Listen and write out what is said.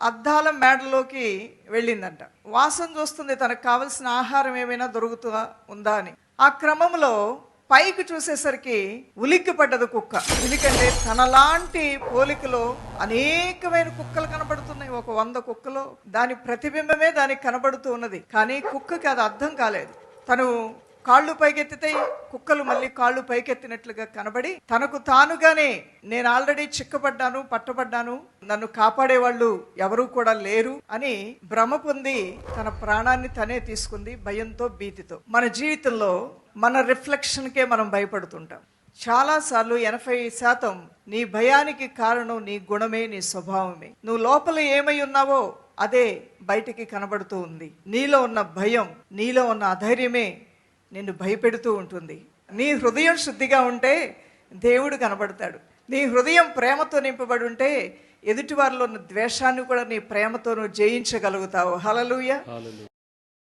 అద్దాల మేడలోకి వెళ్ళిందంట. వాసన చూస్తుంది, తనకు కావలసిన ఆహారం ఏమైనా దొరుకుతుందా ఉందా అని. ఆ క్రమంలో పైకి చూసేసరికి ఉలిక్కి పడ్డది కుక్క. ఎందుకంటే తనలాంటి పోలికలో అనేకమైన కుక్కలు కనబడుతున్నాయి. ఒక 100 కుక్కలో దాని ప్రతిబింబమే దానికి కనబడుతూ ఉన్నది. కానీ కుక్కకి అది అర్థం కాలేదు. తను కాళ్ళు పైకెత్తితే కుక్కలు మళ్ళీ కాళ్ళు పైకెత్తినట్లుగా కనబడి తనకు తానుగానే నేను ఆల్రెడీ చిక్కబడ్డాను, పట్టబడ్డాను, నన్ను కాపాడేవాళ్ళు ఎవరూ కూడా లేరు అని భ్రమ పొంది తన ప్రాణాన్ని తనే తీసుకుంది, భయంతో, భీతితో. మన జీవితంలో మన రిఫ్లెక్షన్కే మనం భయపడుతుంటాం. చాలాసార్లు 80% నీ భయానికి కారణం నీ గుణమే, నీ స్వభావమే. నువ్వు లోపల ఏమై ఉన్నావో అదే బయటికి కనబడుతూ ఉంది. నీలో ఉన్న భయం, నీలో ఉన్న అధైర్యమే నిన్ను భయపెడుతూ ఉంటుంది. నీ హృదయం శుద్ధిగా ఉంటే దేవుడు కనబడతాడు. నీ హృదయం ప్రేమతో నింపబడి ఉంటే ఎదుటి వారిలో ఉన్న ద్వేషాన్ని కూడా నీ ప్రేమతో నువ్వు జయించగలుగుతావు. హల్లెలూయా.